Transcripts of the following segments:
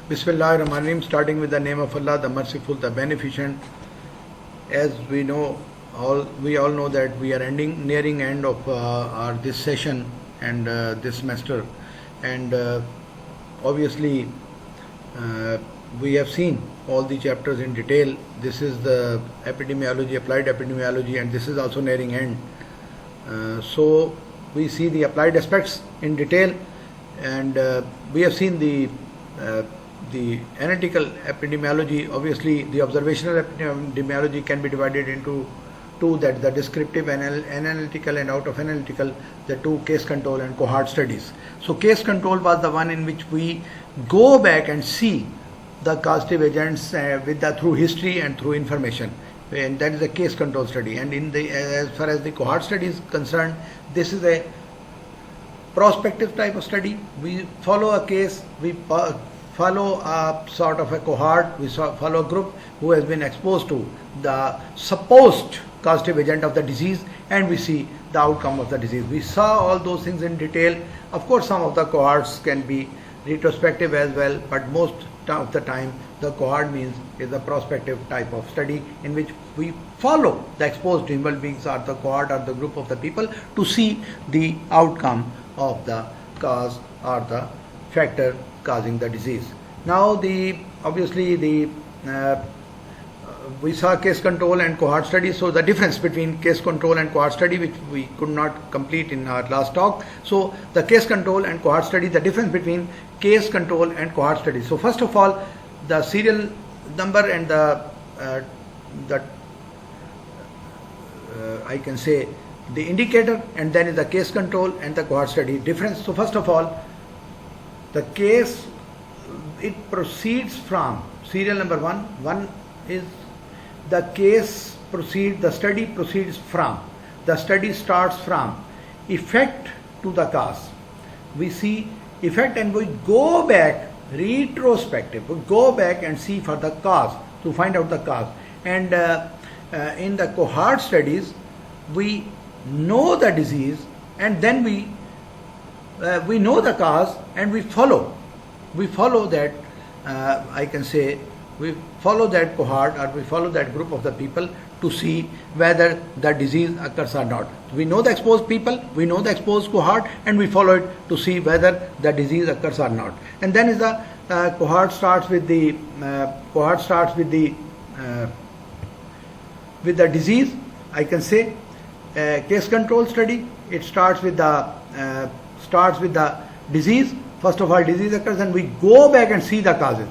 Bismillahirrahmanirrahim, starting with the name of Allah, the Merciful, the Beneficent. As we all know that we are nearing end of this session and this semester, and obviously we have seen all the chapters in detail. This is the epidemiology, applied epidemiology, and this is also nearing end. So we see the applied aspects in detail, and we have seen the analytical epidemiology. Obviously, the observational epidemiology can be divided into two, that the descriptive analytical and out of analytical, the two, case control and cohort studies. So case control was the one in which we go back and see the causative agents through history and through information, and that is a case control study. And as far as the cohort study is concerned, this is a prospective type of study. We follow a case, we follow a sort of a cohort, we follow a group who has been exposed to the supposed causative agent of the disease, and we see the outcome of the disease. We saw all those things in detail. Of course, some of the cohorts can be retrospective as well, but most of the time the cohort means is a prospective type of study in which we follow the exposed human beings or the cohort or the group of the people to see the outcome of the cause or the factor causing the disease. Now we saw case control and cohort study. So the difference between case control and cohort study, which we could not complete in our last talk. So the case control and cohort study, the difference between case control and cohort study. So first of all, the serial number and I can say the indicator, and then is the case control and the cohort study difference. So first of all, the case, it proceeds from serial number one is the case proceeds, the study proceeds from, the study starts from effect to the cause. We see effect and we go back retrospective, we go back and see for the cause, to find out the cause. And in the cohort studies, we know the disease, and then we know the cause, and we follow that, I can say, we follow that cohort or we follow that group of the people to see whether the disease occurs or not. We know the exposed people, we know the exposed cohort, and we follow it to see whether the disease occurs or not. And then is the cohort starts with the disease. I can say case control study, it starts with the disease. First of all, disease occurs, and we go back and see the causes.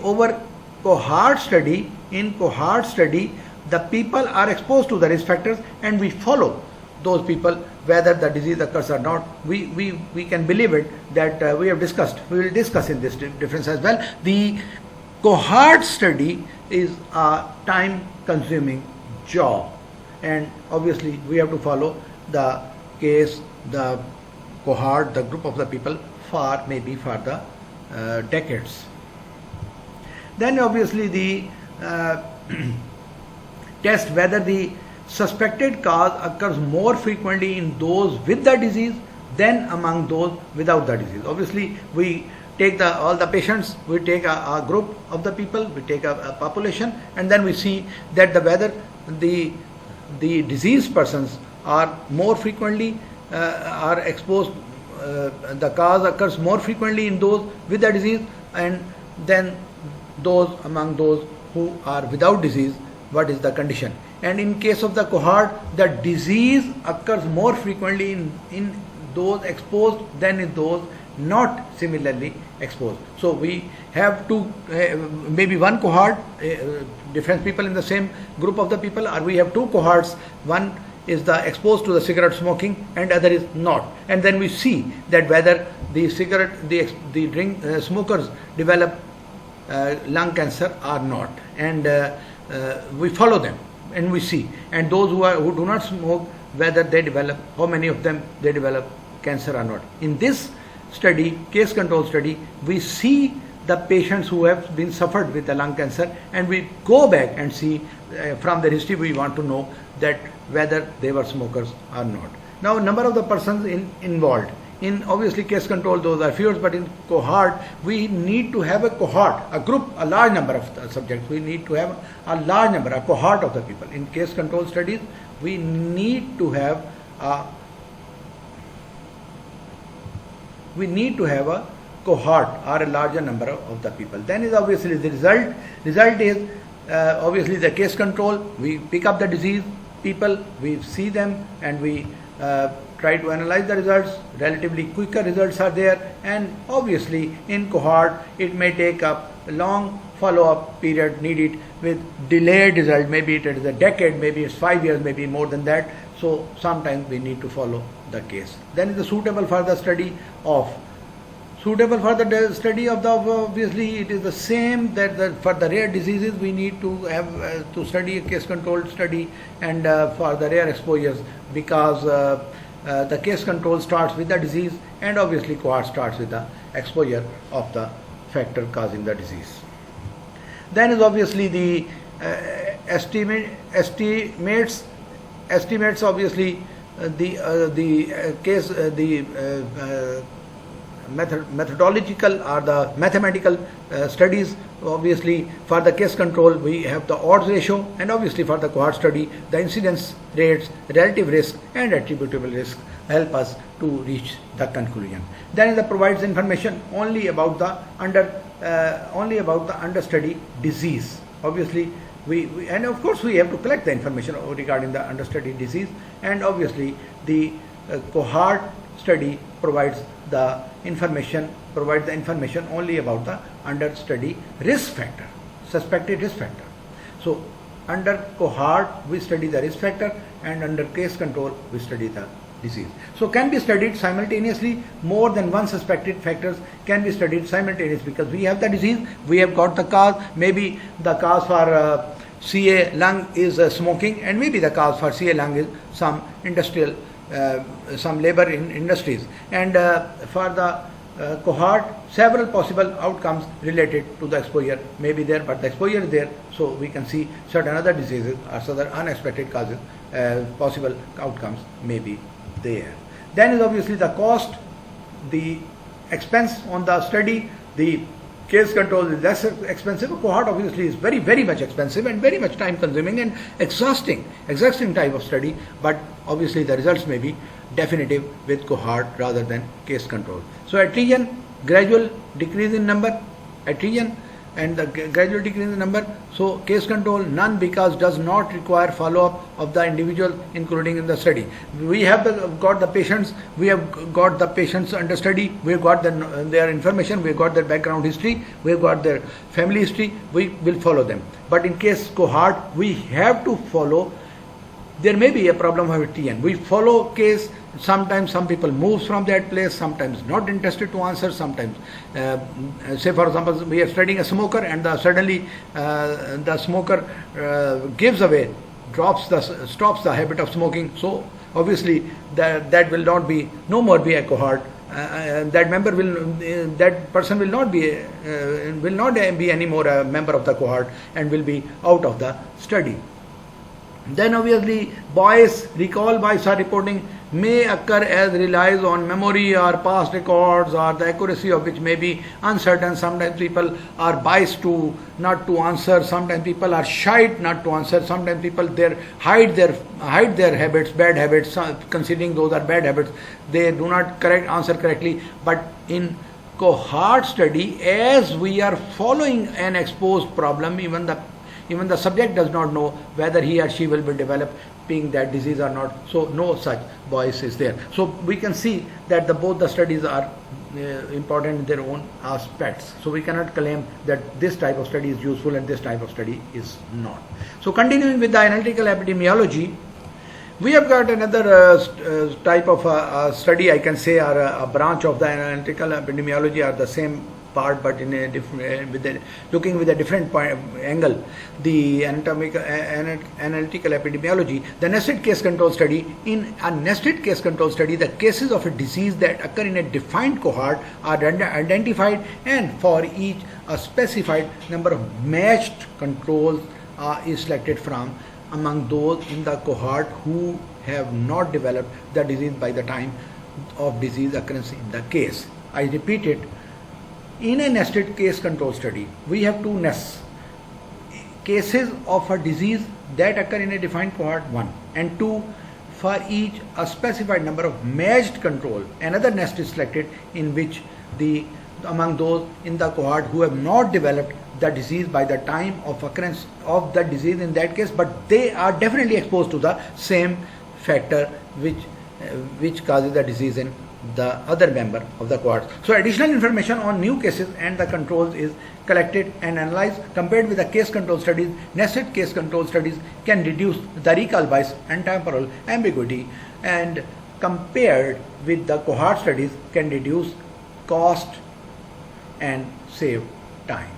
Over cohort study, in cohort study, the people are exposed to the risk factors, and we follow those people whether the disease occurs or not. We can believe it that we will discuss in this difference as well. The cohort study is a time consuming job, and obviously we have to follow the case, the cohort, the group of the people for the decades. Then obviously the test whether the suspected cause occurs more frequently in those with the disease than among those without the disease. Obviously we take all the patients, we take a group of the people, we take a population, and then we see that whether the diseased persons are more frequently are exposed, the cause occurs more frequently in those with the disease, and then those among those who are without disease, what is the condition. And in case of the cohort, the disease occurs more frequently in those exposed than in those not similarly exposed. So we have two, maybe one cohort, different people in the same group of the people, or we have two cohorts. One is the exposed to the cigarette smoking and other is not, and then we see that whether the drink smokers develop lung cancer or not, and we follow them and we see, and those who do not smoke, whether they develop, how many of them they develop cancer or not. In this study, case control study, we see the patients who have been suffered with the lung cancer, and we go back and see from their history, we want to know that whether they were smokers or not. Now, number of the persons involved in obviously case control those are fewer, but in cohort we need to have a cohort, a group, a large number of subjects. We need to have a large number, a cohort of the people. In case control studies we need to have a cohort or a larger number of the people. Then is obviously the result. Result is obviously the case control. We pick up the disease people, we see them, and we try to analyze the results. Relatively quicker results are there, and obviously in cohort it may take up a long follow-up period needed with delayed result. Maybe it is a decade, maybe it's 5 years, maybe more than that. So sometimes we need to follow the case. Then is the suitable for the study of. Suitable for the study of the, obviously it is the same that for the rare diseases we need to have to study a case controlled study, and for the rare exposures, because the case control starts with the disease, and obviously cohort starts with the exposure of the factor causing the disease. Then is obviously the estimates obviously methodological or the mathematical studies. Obviously for the case control we have the odds ratio, and obviously for the cohort study the incidence rates, relative risk and attributable risk help us to reach the conclusion. Then it provides information only about the understudy disease. Obviously we and of course we have to collect the information regarding the understudy disease, and obviously the cohort study provides the information only about the understudy risk factor, suspected risk factor. So under cohort we study the risk factor, and under case control we study the disease. So can be studied simultaneously. More than one suspected factors can be studied simultaneously, because we have the disease, we have got the cause. Maybe the cause for CA lung is smoking, and maybe the cause for CA lung is some industrial some labor in industries, and for the cohort several possible outcomes related to the exposure may be there, but the exposure is there, so we can see certain other diseases or certain unexpected causes, possible outcomes may be there. Then is obviously the cost, the expense on the study. The case control is less expensive. Cohort obviously is very, very much expensive and very much time consuming and exhausting type of study, but obviously the results may be definitive with cohort rather than case control. So attrition, gradual decrease in number, attrition and the gradual decrease in number. So case control none, because does not require follow-up of the individual including in the study. We have got the patients, we have got the patients under study, we have got their information, we have got their background history, we have got their family history, we will follow them. But in case cohort we have to follow. There may be a problem of TN. We follow case. Sometimes some people moves from that place, sometimes not interested to answer, sometimes say for example we are studying a smoker, and suddenly the smoker gives away, stops the habit of smoking. So obviously that will not be, no more be a cohort. That person will not be any more a member of the cohort and will be out of the study. Then obviously recall bias or reporting may occur as relies on memory or past records, or the accuracy of which may be uncertain. Sometimes people are biased not to answer, sometimes people are shy not to answer, sometimes people hide their habits, bad habits, considering those are bad habits, they do not answer correctly. But in cohort study, as we are following an exposed problem, even the subject does not know whether he or she will be developing that disease or not. So no such bias is there. So we can see that both the studies are important in their own aspects. So we cannot claim that this type of study is useful and this type of study is not. So continuing with the analytical epidemiology, we have got another type of study, I can say, or a branch of the analytical epidemiology, are the same part, but in a different, looking with a different angle. The analytical epidemiology, the nested case control study. In a nested case control study, the cases of a disease that occur in a defined cohort are identified, and for each a specified number of matched controls is selected from among those in the cohort who have not developed the disease by the time of disease occurrence in the case. I repeat it. In a nested case control study, we have two nests. Cases of a disease that occur in a defined cohort 1 and 2, for each a specified number of matched control. Another nest is selected in which among those in the cohort who have not developed the disease by the time of occurrence of the disease in that case, but they are definitely exposed to the same factor which causes the disease in the other member of the cohort. So additional information on new cases and the controls is collected and analyzed. Compared with the case control studies, nested case control studies can reduce the recall bias and temporal ambiguity, and compared with the cohort studies can reduce cost and save time.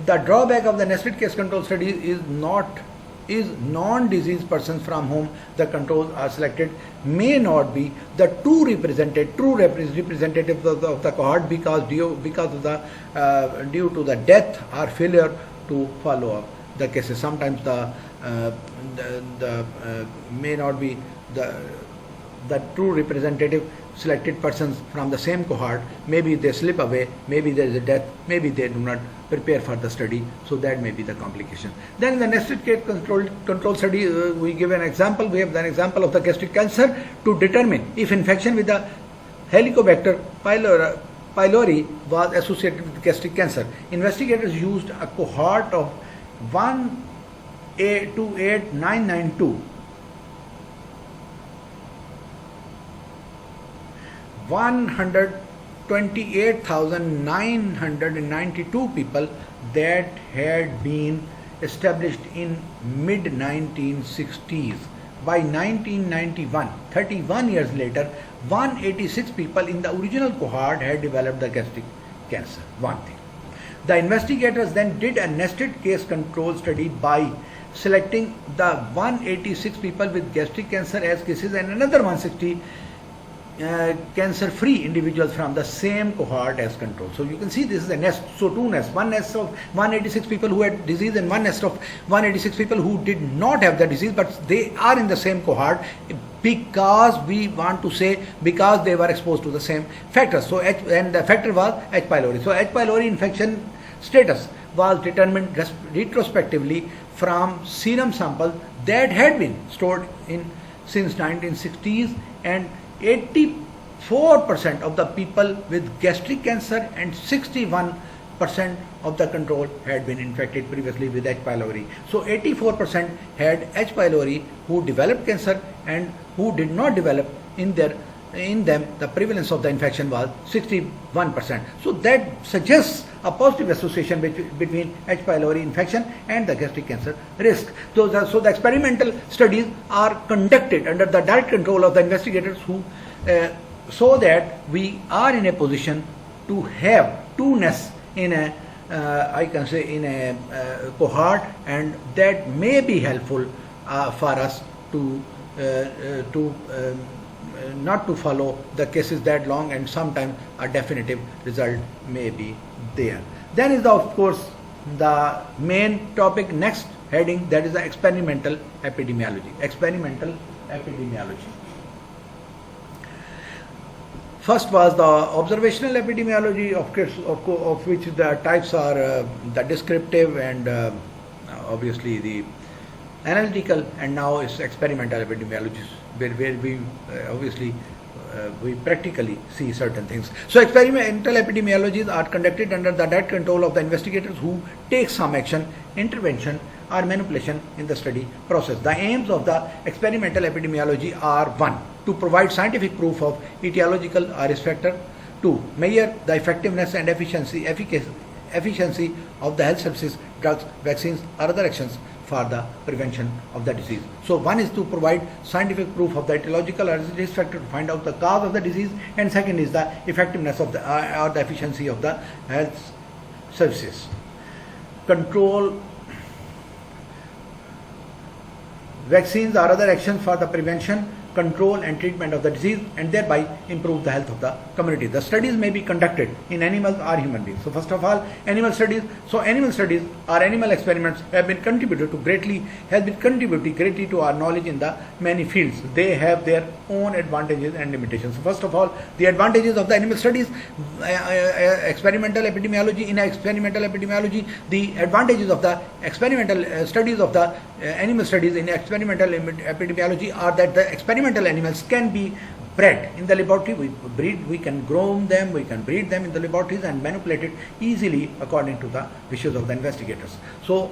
The drawback of the nested case control studies is non-disease persons from whom the controls are selected may not be the true representatives of the cohort due to the death or failure to follow up the cases. Sometimes the may not be the true representative selected persons from the same cohort. Maybe they slip away, maybe there is a death, maybe they do not prepare for the study, so that may be the complication. Then in the nested case control study, we give an example. We have an example of the gastric cancer to determine if infection with the Helicobacter pylori was associated with gastric cancer. Investigators used a cohort of 1,28992 128,992 people that had been established in mid-1960s. By 1991, 31 years later, 186 people in the original cohort had developed the gastric cancer. One thing. The investigators then did a nested case control study by selecting the 186 people with gastric cancer as cases and another 160 cancer-free individuals from the same cohort as control. So you can see this is a nest. So two nests. One nest of 186 people who had disease and one nest of 186 people who did not have the disease, but they are in the same cohort because we want to say because they were exposed to the same factors. So and the factor was H. pylori. So H. pylori infection status was determined retrospectively from serum samples that had been stored in since 1960s, and 84% of the people with gastric cancer and 61% of the control had been infected previously with H. pylori. So 84% had H. pylori who developed cancer, and who did not develop in them the prevalence of the infection was 61%. So that suggests a positive association between H. pylori infection and the gastric cancer risk. So the experimental studies are conducted under the direct control of the investigators who so that we are in a position to have two nests in a cohort, and that may be helpful for us to not to follow the cases that long, and sometimes a definitive result may be there. Then is of course the main topic, next heading, that is the experimental epidemiology. Experimental epidemiology. First was the observational epidemiology, of which the types are the descriptive and obviously the analytical, and now is experimental epidemiology, where we obviously we practically see certain things. So experimental epidemiologies are conducted under the direct control of the investigators who take some action, intervention or manipulation in the study process. The aims of the experimental epidemiology are: 1. To provide scientific proof of etiological or risk factor; 2. Measure the effectiveness and efficiency of the health services, drugs, vaccines or other actions for the prevention of the disease. So one is to provide scientific proof of the etiological or risk factor to find out the cause of the disease, and second is the effectiveness of the or the efficiency of the health services. Control vaccines or other actions for the prevention. control and treatment of the disease and thereby improve the health of the community. The studies may be conducted in animals or human beings. So first of all, animal studies. So animal studies or animal experiments have been contributed greatly to our knowledge in the many fields. They have their own advantages and limitations. So first of all, the advantages of the animal studies, experimental epidemiology. In experimental epidemiology, the advantages of the experimental studies of the animal studies in experimental epidemiology are that the experimental animals can be bred in the laboratory. We can groom them, we can breed them in the laboratories and manipulate it easily according to the wishes of the investigators. So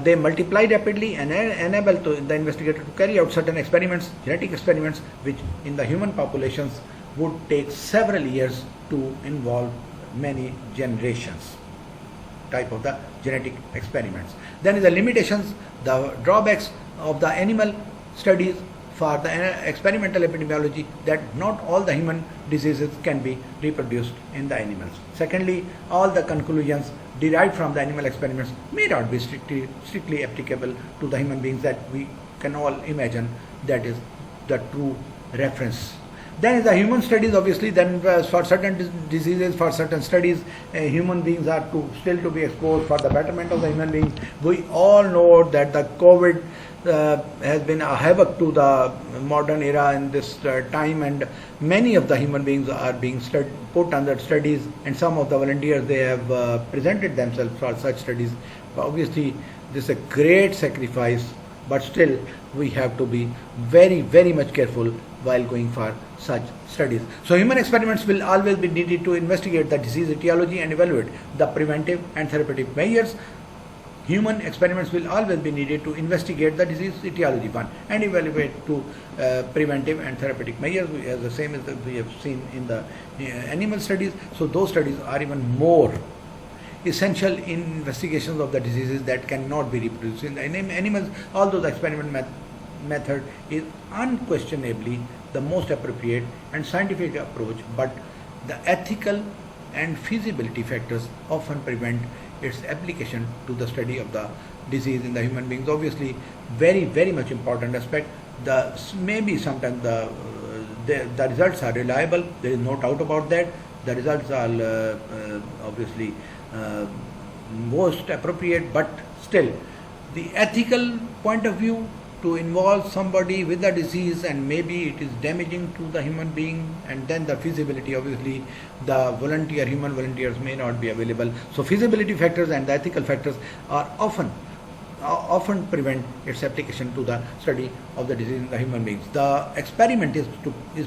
they multiply rapidly and enable the investigator to carry out certain experiments, genetic experiments, which in the human populations would take several years to involve many generations. Type of the genetic experiments. Then is the limitations, the drawbacks of the animal studies for the experimental epidemiology, that not all the human diseases can be reproduced in the animals. Secondly, all the conclusions derived from the animal experiments may not be strictly applicable to the human beings that we can all imagine that is the true reference. Then is the human studies. Obviously, then for certain diseases, for certain studies, human beings are still to be exposed for the betterment of the human beings. We all know that the COVID has been a havoc to the modern era in this time, and many of the human beings are being put under studies, and some of the volunteers, they have presented themselves for such studies. Obviously, this is a great sacrifice, but still we have to be very, very much careful while going for such studies. So human experiments will always be needed to investigate the disease etiology and evaluate the preventive and therapeutic measures. Human experiments will always be needed to investigate the disease etiology one and evaluate to preventive and therapeutic measures, as the same as we have seen in the animal studies. So those studies are even more essential in investigations of the diseases that cannot be reproduced in animals, although the experiment method is unquestionably the most appropriate and scientific approach, but the ethical and feasibility factors often prevent its application to the study of the disease in the human beings. Obviously, very, very much important aspect. Maybe sometimes the results are reliable, there is no doubt about that. The results are obviously most appropriate, but still the ethical point of view, to involve somebody with the disease and maybe it is damaging to the human being, and then the feasibility, obviously the human volunteers may not be available. So feasibility factors and the ethical factors are often prevent its application to the study of the disease in the human beings. The experiment is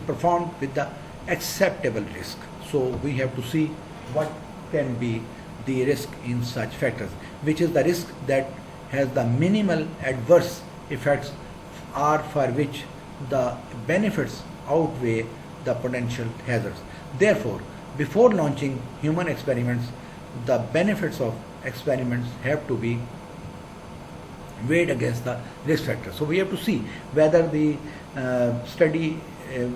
performed with the acceptable risk. So we have to see what can be the risk in such factors, which is the risk that has the minimal adverse effects or for which the benefits outweigh the potential hazards. Therefore, before launching human experiments, the benefits of experiments have to be weighed against the risk factors. So we have to see whether the study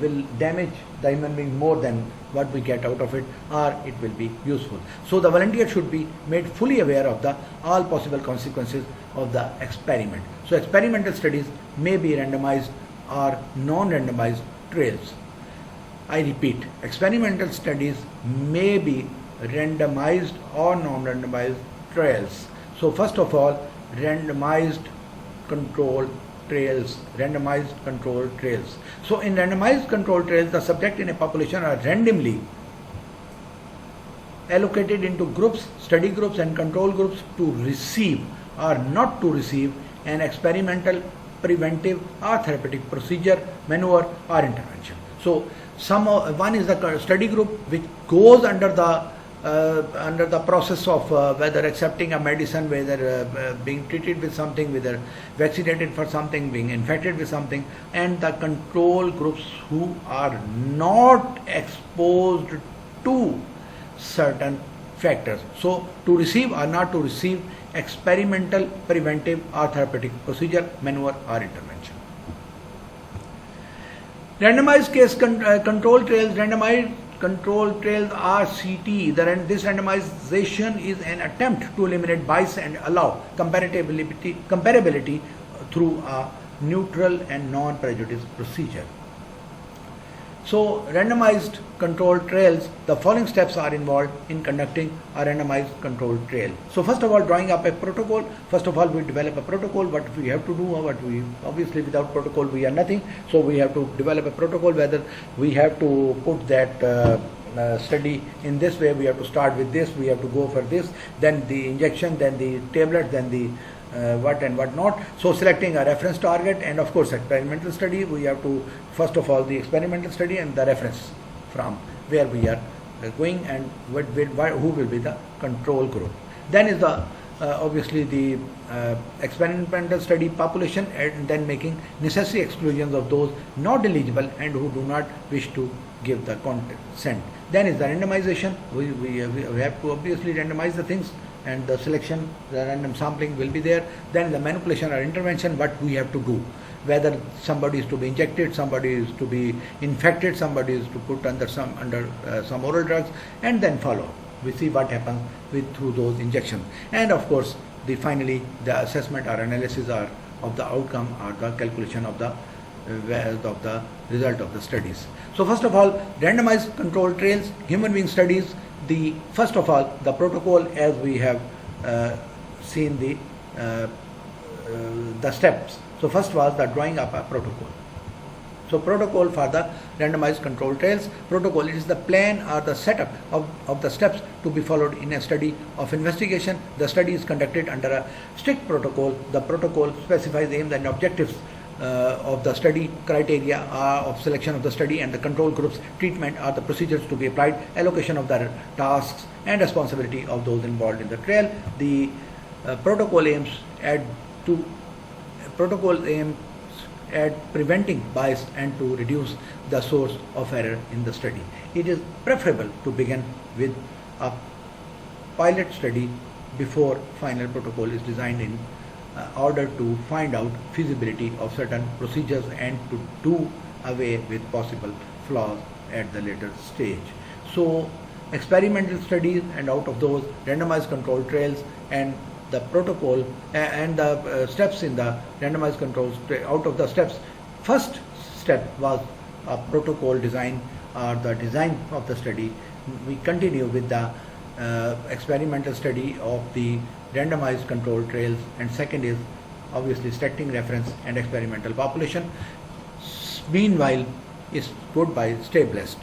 will damage the human being more than what we get out of it, or it will be useful. So the volunteer should be made fully aware of all possible consequences of the experiment. So experimental studies may be randomized or non-randomized trials. I repeat, experimental studies may be randomized or non-randomized trials. So first of all, randomized controlled trials. So in randomized controlled trials, the subject in a population are randomly allocated into groups, study groups and control groups to receive or not to receive an experimental, preventive or therapeutic procedure, maneuver or intervention. So one is the study group which goes under the process of whether accepting a medicine, whether being treated with something, whether vaccinated for something, being infected with something, and the control groups who are not exposed to certain factors. So to receive or not to receive experimental, preventive or therapeutic procedure, maneuver or intervention. Randomized case control trials. Randomized control trials RCT. This randomization is an attempt to eliminate bias and allow comparability through a neutral and non-prejudiced procedure. So randomized controlled trials, the following steps are involved in conducting a randomized controlled trial. So first of all, drawing up a protocol. First of all, we develop a protocol. What we have to do, obviously without protocol we are nothing. So we have to develop a protocol, whether we have to put that study in this way, we have to start with this, we have to go for this, then the injection, then the tablet, then the what and what not. So selecting a reference target, and of course experimental study, we have to first of all the experimental study and the reference from where we are going, and who will be the control group. Then is the obviously the experimental study population, and then making necessary exclusions of those not eligible and who do not wish to give the consent. Then is the randomization. We have to obviously randomize the things, and the selection, the random sampling will be there. Then the manipulation or intervention, what we have to do, whether somebody is to be injected, somebody is to be infected, somebody is to put under some oral drugs, and then follow. We see what happens through those injections, and of course finally the assessment or analysis of the outcome or the calculation of the result of the studies. So first of all, randomized controlled trials, human being studies. First of all, the protocol, as we have seen the steps. So first was the drawing up a protocol. So protocol for the randomized controlled trials. Protocol, it is the plan or the setup of the steps to be followed in a study of investigation. The study is conducted under a strict protocol. The protocol specifies aims and objectives of the study, criteria of selection of the study, and the control groups, treatment are the procedures to be applied, allocation of the tasks and responsibility of those involved in the trial. The protocol aims at preventing bias and to reduce the source of error in the study. It is preferable to begin with a pilot study before final protocol is designed in order to find out feasibility of certain procedures and to do away with possible flaws at the later stage. So experimental studies, and out of those randomized controlled trials, and the protocol and the steps in the randomized controls. Out of the steps, first step was a protocol design or the design of the study. We continue with the experimental study of the randomized controlled trials, and second is obviously selecting reference and experimental population. Meanwhile, is goodbye, stay blessed.